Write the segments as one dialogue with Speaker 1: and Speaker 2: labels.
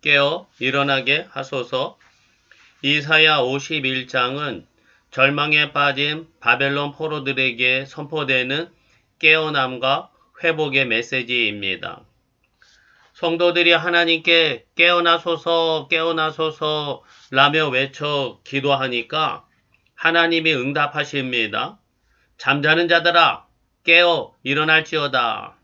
Speaker 1: 깨어 일어나게 하소서. 이사야 51장은 절망에 빠진 바벨론 포로들에게 선포되는 깨어남과 회복의 메시지입니다. 성도들이 하나님께 깨어나소서 깨어나소서 라며 외쳐 기도하니까 하나님이 응답하십니다. 잠자는 자들아 깨어 일어날지어다.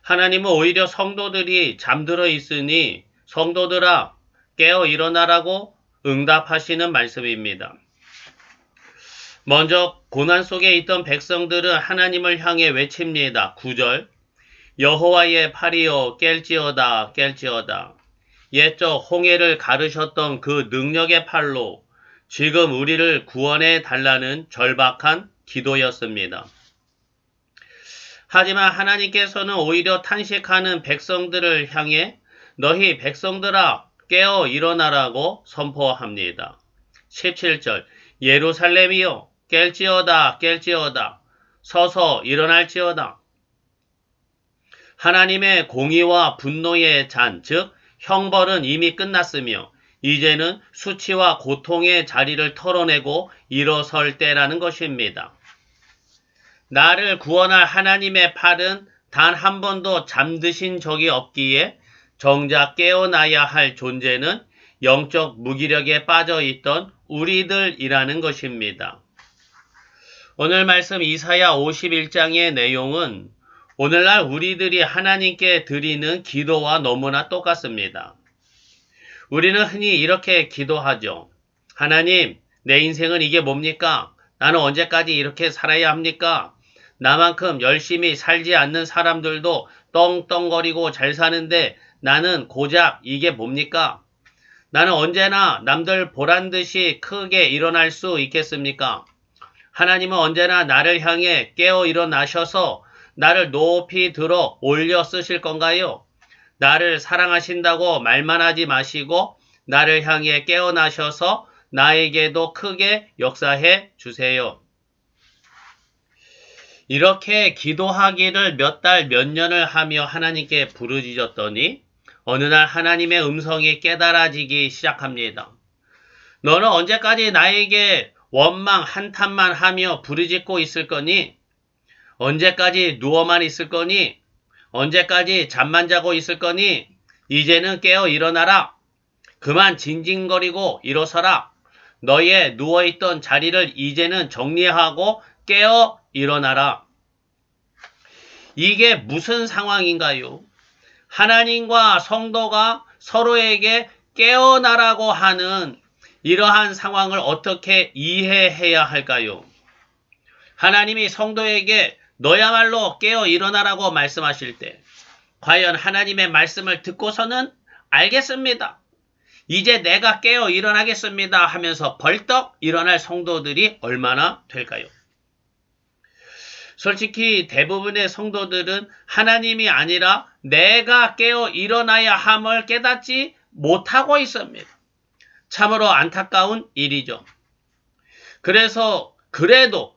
Speaker 1: 하나님은 오히려 성도들이 잠들어 있으니 성도들아 깨어 일어나라고 응답하시는 말씀입니다. 먼저 고난 속에 있던 백성들은 하나님을 향해 외칩니다. 9절 여호와의 팔이여 깰지어다 깰지어다. 옛적 홍해를 가르셨던 그 능력의 팔로 지금 우리를 구원해 달라는 절박한 기도였습니다. 하지만 하나님께서는 오히려 탄식하는 백성들을 향해 너희 백성들아 깨어 일어나라고 선포합니다. 17절 예루살렘이여 깰지어다 깰지어다 서서 일어날지어다. 하나님의 공의와 분노의 잔, 즉 형벌은 이미 끝났으며 이제는 수치와 고통의 자리를 털어내고 일어설 때라는 것입니다. 나를 구원할 하나님의 팔은 단 한 번도 잠드신 적이 없기에 정작 깨어나야 할 존재는 영적 무기력에 빠져있던 우리들이라는 것입니다. 오늘 말씀 이사야 51장의 내용은 오늘날 우리들이 하나님께 드리는 기도와 너무나 똑같습니다. 우리는 흔히 이렇게 기도하죠. 하나님, 내 인생은 이게 뭡니까? 나는 언제까지 이렇게 살아야 합니까? 나만큼 열심히 살지 않는 사람들도 떵떵거리고 잘 사는데 나는 고작 이게 뭡니까? 나는 언제나 남들 보란 듯이 크게 일어날 수 있겠습니까? 하나님은 언제나 나를 향해 깨어 일어나셔서 나를 높이 들어 올려 쓰실 건가요? 나를 사랑하신다고 말만 하지 마시고 나를 향해 깨어나셔서 나에게도 크게 역사해 주세요. 이렇게 기도하기를 몇 달, 몇 년을 하며 하나님께 부르짖었더니 어느 날 하나님의 음성이 깨달아지기 시작합니다. 너는 언제까지 나에게 원망 한탄만 하며 부르짖고 있을 거니? 언제까지 누워만 있을 거니? 언제까지 잠만 자고 있을 거니? 이제는 깨어 일어나라. 그만 징징거리고 일어서라. 너의 누워있던 자리를 이제는 정리하고 깨어 일어나라. 이게 무슨 상황인가요? 하나님과 성도가 서로에게 깨어나라고 하는 이러한 상황을 어떻게 이해해야 할까요? 하나님이 성도에게 너야말로 깨어 일어나라고 말씀하실 때 과연 하나님의 말씀을 듣고서는 알겠습니다. 이제 내가 깨어 일어나겠습니다 하면서 벌떡 일어날 성도들이 얼마나 될까요? 솔직히 대부분의 성도들은 하나님이 아니라 내가 깨어 일어나야 함을 깨닫지 못하고 있습니다. 참으로 안타까운 일이죠. 그래서 그래도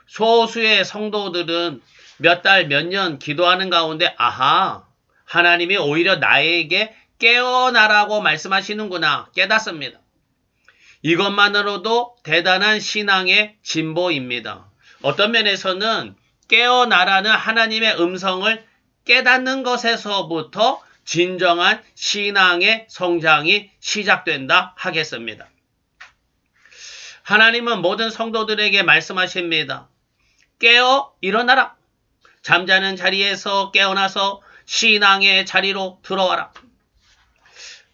Speaker 1: 소수의 성도들은 몇 달, 몇 년 기도하는 가운데 아하, 하나님이 오히려 나에게 깨어나라고 말씀하시는구나 깨닫습니다. 이것만으로도 대단한 신앙의 진보입니다. 어떤 면에서는 깨어나라는 하나님의 음성을 깨닫는 것에서부터 진정한 신앙의 성장이 시작된다 하겠습니다. 하나님은 모든 성도들에게 말씀하십니다. 깨어 일어나라. 잠자는 자리에서 깨어나서 신앙의 자리로 들어와라.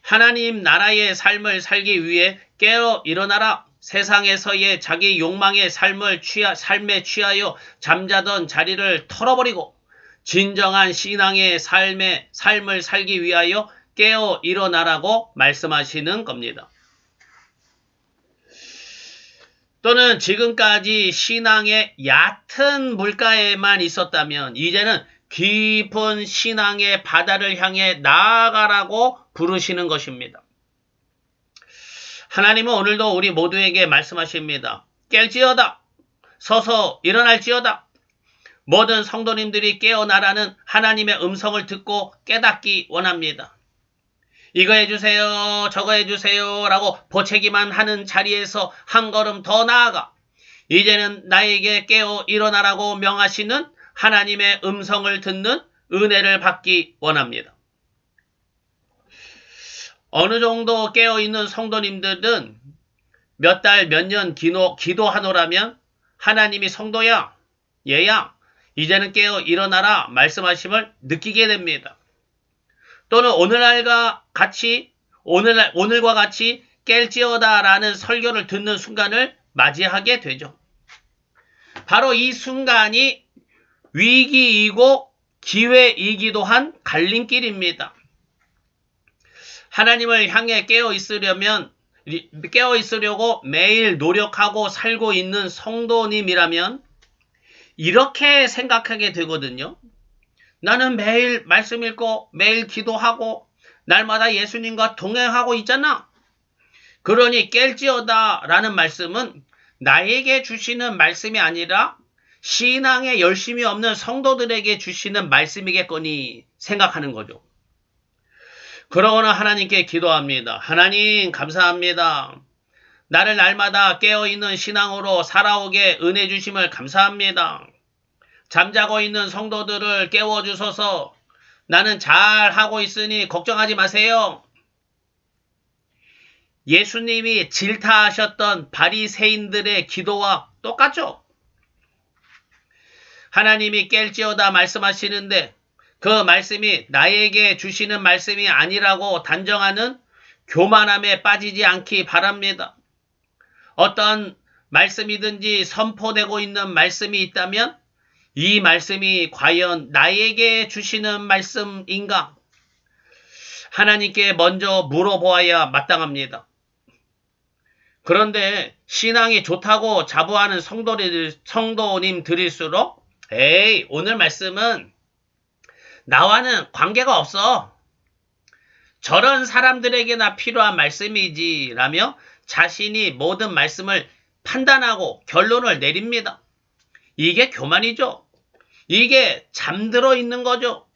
Speaker 1: 하나님 나라의 삶을 살기 위해 깨어 일어나라. 세상에서의 자기 욕망의 삶에 취하여 잠자던 자리를 털어버리고 진정한 신앙의 삶을 살기 위하여 깨어 일어나라고 말씀하시는 겁니다. 또는 지금까지 신앙의 얕은 물가에만 있었다면 이제는 깊은 신앙의 바다를 향해 나아가라고 부르시는 것입니다. 하나님은 오늘도 우리 모두에게 말씀하십니다. 깰지어다. 서서 일어날지어다. 모든 성도님들이 깨어나라는 하나님의 음성을 듣고 깨닫기 원합니다. 이거 해주세요, 저거 해주세요 라고 보채기만 하는 자리에서 한 걸음 더 나아가 이제는 나에게 깨어 일어나라고 명하시는 하나님의 음성을 듣는 은혜를 받기 원합니다. 어느 정도 깨어있는 성도님들은 몇 달, 몇 년 기도하노라면 하나님이 성도야, 얘야, 이제는 깨어 일어나라 말씀하심을 느끼게 됩니다. 또는 오늘과 같이 깰지어다 라는 설교를 듣는 순간을 맞이하게 되죠. 바로 이 순간이 위기이고 기회이기도 한 갈림길입니다. 하나님을 향해 깨어 있으려고 매일 노력하고 살고 있는 성도님이라면 이렇게 생각하게 되거든요. 나는 매일 말씀 읽고 매일 기도하고 날마다 예수님과 동행하고 있잖아. 그러니 깰지어다 라는 말씀은 나에게 주시는 말씀이 아니라 신앙에 열심이 없는 성도들에게 주시는 말씀이겠거니 생각하는 거죠. 그러고는 하나님께 기도합니다. 하나님 감사합니다. 나를 날마다 깨어있는 신앙으로 살아오게 은혜 주심을 감사합니다. 잠자고 있는 성도들을 깨워주소서. 나는 잘하고 있으니 걱정하지 마세요. 예수님이 질타하셨던 바리새인들의 기도와 똑같죠? 하나님이 깰지어다 말씀하시는데 그 말씀이 나에게 주시는 말씀이 아니라고 단정하는 교만함에 빠지지 않기 바랍니다. 어떤 말씀이든지 선포되고 있는 말씀이 있다면 이 말씀이 과연 나에게 주시는 말씀인가? 하나님께 먼저 물어보아야 마땅합니다. 그런데 신앙이 좋다고 자부하는 성도님들일수록 에이, 오늘 말씀은 나와는 관계가 없어. 저런 사람들에게나 필요한 말씀이지 라며 자신이 모든 말씀을 판단하고 결론을 내립니다. 이게 교만이죠. 이게 잠들어 있는 거죠.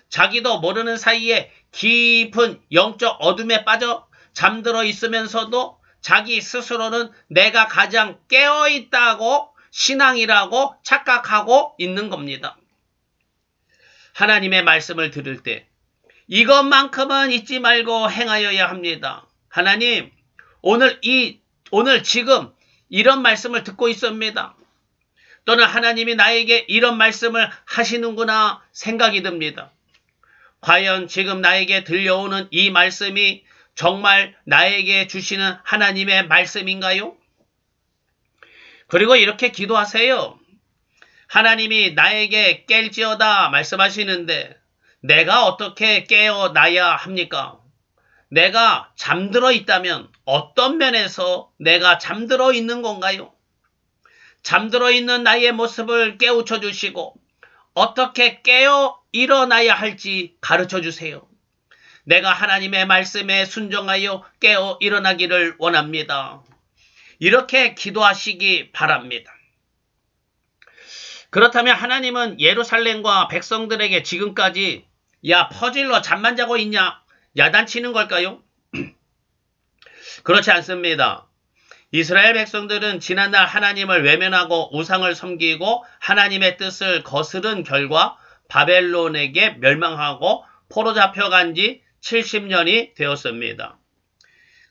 Speaker 1: 자기도 모르는 사이에 깊은 영적 어둠에 빠져 잠들어 있으면서도 자기 스스로는 내가 가장 깨어있다고 신앙이라고 착각하고 있는 겁니다. 하나님의 말씀을 들을 때 이것만큼은 잊지 말고 행하여야 합니다. 하나님, 오늘 지금 이런 말씀을 듣고 있습니다. 또는 하나님이 나에게 이런 말씀을 하시는구나 생각이 듭니다. 과연 지금 나에게 들려오는 이 말씀이 정말 나에게 주시는 하나님의 말씀인가요? 그리고 이렇게 기도하세요. 하나님이 나에게 깰지어다 말씀하시는데 내가 어떻게 깨어나야 합니까? 내가 잠들어 있다면 어떤 면에서 내가 잠들어 있는 건가요? 잠들어 있는 나의 모습을 깨우쳐 주시고 어떻게 깨어 일어나야 할지 가르쳐 주세요. 내가 하나님의 말씀에 순종하여 깨어 일어나기를 원합니다. 이렇게 기도하시기 바랍니다. 그렇다면 하나님은 예루살렘과 백성들에게 지금까지 야 퍼질러 잠만 자고 있냐 야단치는 걸까요? 그렇지 않습니다. 이스라엘 백성들은 지난날 하나님을 외면하고 우상을 섬기고 하나님의 뜻을 거스른 결과 바벨론에게 멸망하고 포로 잡혀간 지 70년이 되었습니다.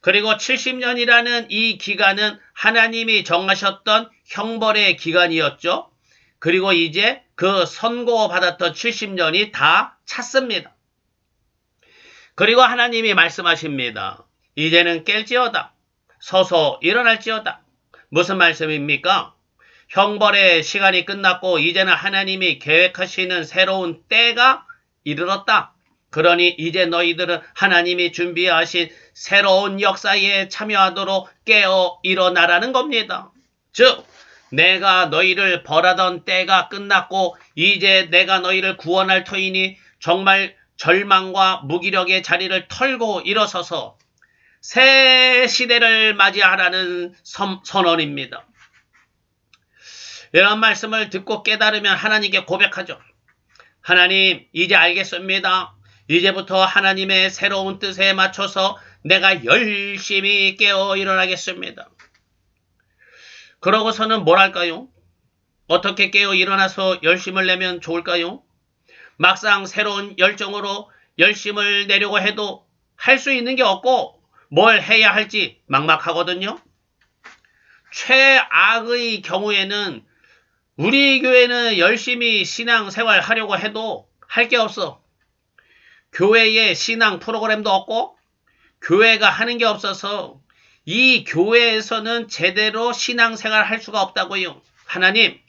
Speaker 1: 그리고 70년이라는 이 기간은 하나님이 정하셨던 형벌의 기간이었죠. 그리고 이제 그 선고받았던 70년이 다 찼습니다. 그리고 하나님이 말씀하십니다. 이제는 깰지어다. 서서 일어날지어다. 무슨 말씀입니까? 형벌의 시간이 끝났고 이제는 하나님이 계획하시는 새로운 때가 이르렀다. 그러니 이제 너희들은 하나님이 준비하신 새로운 역사에 참여하도록 깨어 일어나라는 겁니다. 즉 내가 너희를 벌하던 때가 끝났고 이제 내가 너희를 구원할 터이니 정말 절망과 무기력의 자리를 털고 일어서서 새 시대를 맞이하라는 선언입니다. 이런 말씀을 듣고 깨달으면 하나님께 고백하죠. 하나님, 이제 알겠습니다. 이제부터 하나님의 새로운 뜻에 맞춰서 내가 열심히 깨어 일어나겠습니다. 그러고서는 뭘 할까요? 어떻게 깨어 일어나서 열심을 내면 좋을까요? 막상 새로운 열정으로 열심을 내려고 해도 할 수 있는 게 없고 뭘 해야 할지 막막하거든요. 최악의 경우에는 우리 교회는 열심히 신앙생활 하려고 해도 할 게 없어. 교회에 신앙 프로그램도 없고 교회가 하는 게 없어서 이 교회에서는 제대로 신앙생활 할 수가 없다고요. 하나님,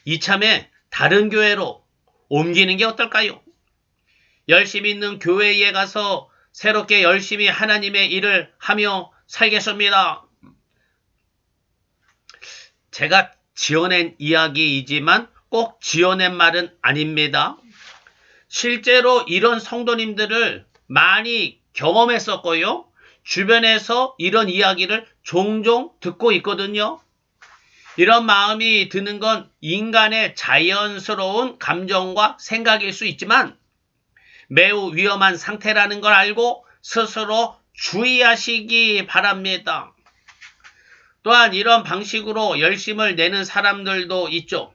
Speaker 1: 이참에 다른 교회로 옮기는 게 어떨까요? 열심히 있는 교회에 가서 새롭게 열심히 하나님의 일을 하며 살겠습니다. 제가 지어낸 이야기이지만 꼭 지어낸 말은 아닙니다. 실제로 이런 성도님들을 많이 경험했었고요. 주변에서 이런 이야기를 종종 듣고 있거든요. 이런 마음이 드는 건 인간의 자연스러운 감정과 생각일 수 있지만 매우 위험한 상태라는 걸 알고 스스로 주의하시기 바랍니다. 또한 이런 방식으로 열심을 내는 사람들도 있죠.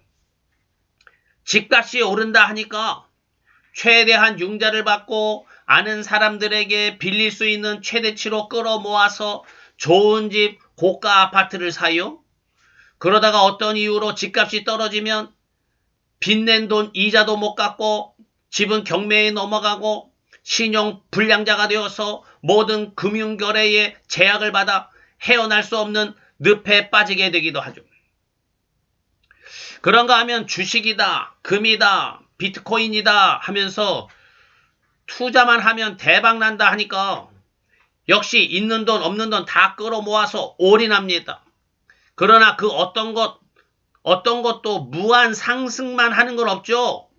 Speaker 1: 집값이 오른다 하니까 최대한 융자를 받고 아는 사람들에게 빌릴 수 있는 최대치로 끌어모아서 좋은 집, 고가 아파트를 사요. 그러다가 어떤 이유로 집값이 떨어지면 빚낸 돈 이자도 못 갚고 집은 경매에 넘어가고 신용 불량자가 되어서 모든 금융거래에 제약을 받아 헤어날 수 없는 늪에 빠지게 되기도 하죠. 그런가 하면 주식이다, 금이다, 비트코인이다 하면서 투자만 하면 대박 난다 하니까 역시 있는 돈 없는 돈 다 끌어모아서 올인합니다. 그러나 그 어떤 것도 무한 상승만 하는 건 없죠.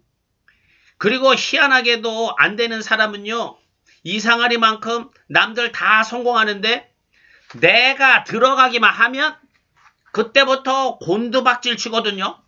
Speaker 1: 그리고 희한하게도 안 되는 사람은요. 이상하리만큼 남들 다 성공하는데 내가 들어가기만 하면 그때부터 곤두박질 치거든요.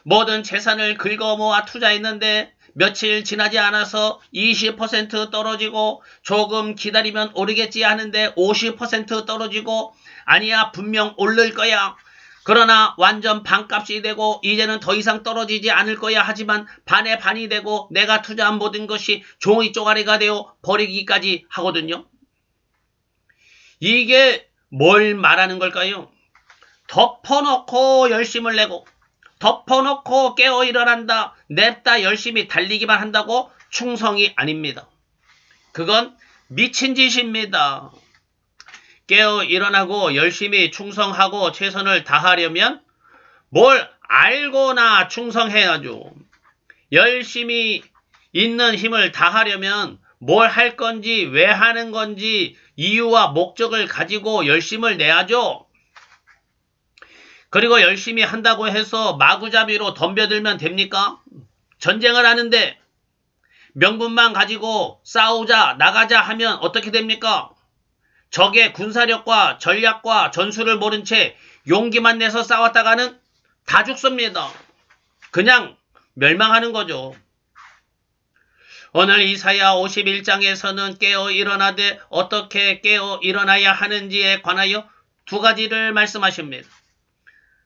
Speaker 1: 모든 재산을 긁어모아 투자했는데 며칠 지나지 않아서 20% 떨어지고 조금 기다리면 오르겠지 하는데 50% 떨어지고 아니야 분명 오를 거야. 그러나 완전 반값이 되고 이제는 더 이상 떨어지지 않을 거야 하지만 반에 반이 되고 내가 투자한 모든 것이 종이 쪼가리가 되어 버리기까지 하거든요. 이게 뭘 말하는 걸까요? 덮어놓고 열심을 내고 덮어놓고 깨어 일어난다. 냅다 열심히 달리기만 한다고 충성이 아닙니다. 그건 미친 짓입니다. 깨어 일어나고 열심히 충성하고 최선을 다하려면 뭘 알고나 충성해야죠. 열심히 있는 힘을 다하려면 뭘 할 건지 왜 하는 건지 이유와 목적을 가지고 열심을 내야죠. 그리고 열심히 한다고 해서 마구잡이로 덤벼들면 됩니까? 전쟁을 하는데 명분만 가지고 싸우자 나가자 하면 어떻게 됩니까? 적의 군사력과 전략과 전술을 모른 채 용기만 내서 싸웠다가는 다 죽습니다. 그냥 멸망하는 거죠. 오늘 이사야 51장에서는 깨어 일어나되 어떻게 깨어 일어나야 하는지에 관하여 두 가지를 말씀하십니다.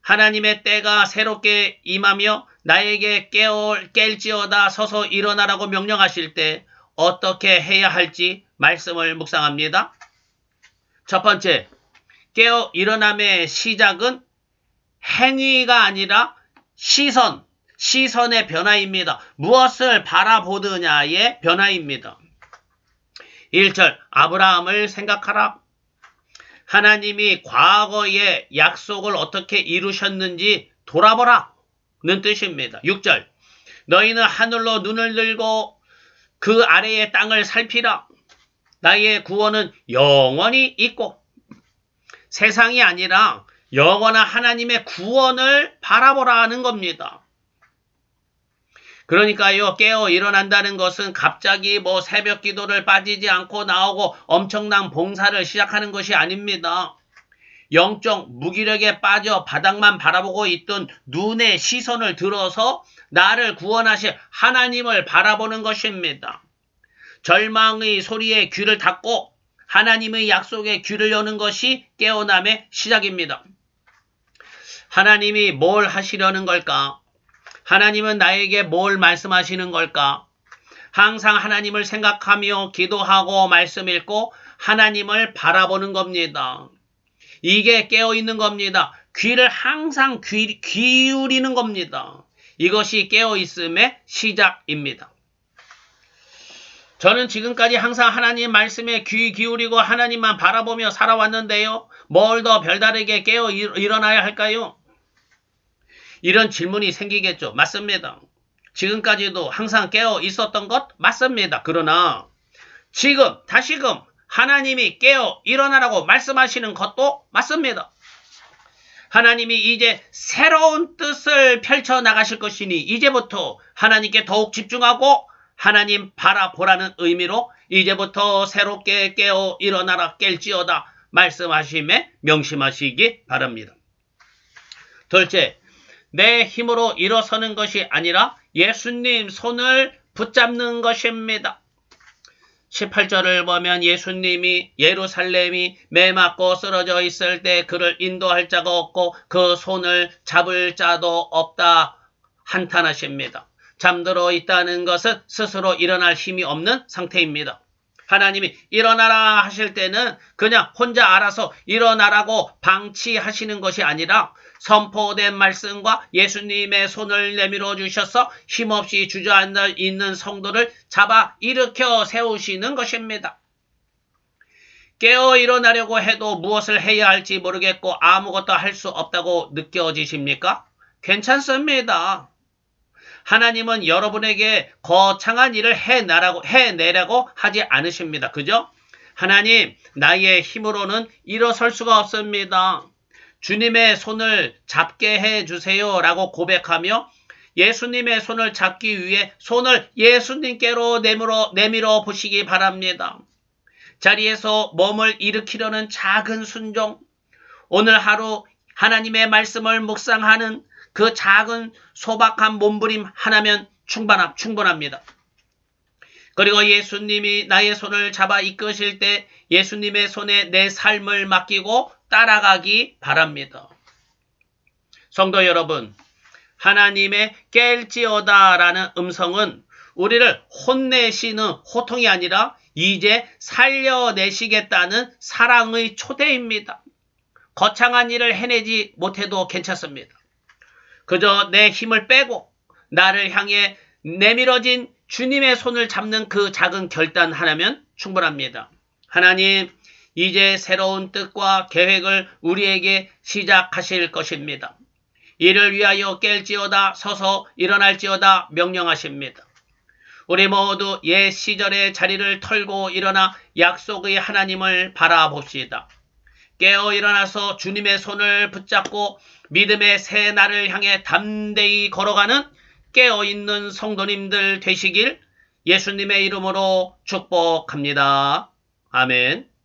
Speaker 1: 하나님의 때가 새롭게 임하며 나에게 깰지어다 서서 일어나라고 명령하실 때 어떻게 해야 할지 말씀을 묵상합니다. 첫 번째, 깨어 일어남의 시작은 행위가 아니라 시선의 변화입니다. 무엇을 바라보느냐의 변화입니다. 1절, 아브라함을 생각하라. 하나님이 과거의 약속을 어떻게 이루셨는지 돌아보라 는 뜻입니다. 6절, 너희는 하늘로 눈을 들고 그 아래의 땅을 살피라. 나의 구원은 영원히 있고 세상이 아니라 영원한 하나님의 구원을 바라보라 하는 겁니다. 그러니까요, 깨어 일어난다는 것은 갑자기 새벽 기도를 빠지지 않고 나오고 엄청난 봉사를 시작하는 것이 아닙니다. 영적 무기력에 빠져 바닥만 바라보고 있던 눈의 시선을 들어서 나를 구원하실 하나님을 바라보는 것입니다. 절망의 소리에 귀를 닫고 하나님의 약속에 귀를 여는 것이 깨어남의 시작입니다. 하나님이 뭘 하시려는 걸까? 하나님은 나에게 뭘 말씀하시는 걸까? 항상 하나님을 생각하며 기도하고 말씀 읽고 하나님을 바라보는 겁니다. 이게 깨어있는 겁니다. 귀를 항상 기울이는 겁니다. 이것이 깨어있음의 시작입니다. 저는 지금까지 항상 하나님 말씀에 귀 기울이고 하나님만 바라보며 살아왔는데요. 뭘 더 별다르게 깨어 일어나야 할까요? 이런 질문이 생기겠죠. 맞습니다. 지금까지도 항상 깨어 있었던 것 맞습니다. 그러나 지금 다시금 하나님이 깨어 일어나라고 말씀하시는 것도 맞습니다. 하나님이 이제 새로운 뜻을 펼쳐나가실 것이니 이제부터 하나님께 더욱 집중하고 하나님 바라보라는 의미로 이제부터 새롭게 깨어 일어나라 깰지어다 말씀하심에 명심하시기 바랍니다. 둘째, 내 힘으로 일어서는 것이 아니라 예수님 손을 붙잡는 것입니다. 18절을 보면 예수님이 예루살렘이 매맞고 쓰러져 있을 때 그를 인도할 자가 없고 그 손을 잡을 자도 없다 한탄하십니다. 잠들어 있다는 것은 스스로 일어날 힘이 없는 상태입니다. 하나님이 일어나라 하실 때는 그냥 혼자 알아서 일어나라고 방치하시는 것이 아니라 선포된 말씀과 예수님의 손을 내밀어 주셔서 힘없이 주저앉아 있는 성도를 잡아 일으켜 세우시는 것입니다. 깨어 일어나려고 해도 무엇을 해야 할지 모르겠고 아무것도 할 수 없다고 느껴지십니까? 괜찮습니다. 하나님은 여러분에게 거창한 일을 해내라고 하지 않으십니다. 그죠? 하나님, 나의 힘으로는 일어설 수가 없습니다. 주님의 손을 잡게 해주세요 라고 고백하며 예수님의 손을 잡기 위해 손을 예수님께로 내밀어 보시기 바랍니다. 자리에서 몸을 일으키려는 작은 순종, 오늘 하루 하나님의 말씀을 묵상하는 그 작은 소박한 몸부림 하나면 충분합니다. 그리고 예수님이 나의 손을 잡아 이끄실 때 예수님의 손에 내 삶을 맡기고 따라가기 바랍니다. 성도 여러분, 하나님의 깰지어다 라는 음성은 우리를 혼내시는 호통이 아니라 이제 살려내시겠다는 사랑의 초대입니다. 거창한 일을 해내지 못해도 괜찮습니다. 그저 내 힘을 빼고 나를 향해 내밀어진 주님의 손을 잡는 그 작은 결단 하나면 충분합니다. 하나님, 이제 새로운 뜻과 계획을 우리에게 시작하실 것입니다. 이를 위하여 깰지어다 서서 일어날지어다 명령하십니다. 우리 모두 옛 시절의 자리를 털고 일어나 약속의 하나님을 바라봅시다. 깨어 일어나서 주님의 손을 붙잡고 믿음의 새 날을 향해 담대히 걸어가는 깨어있는 성도님들 되시길 예수님의 이름으로 축복합니다. 아멘.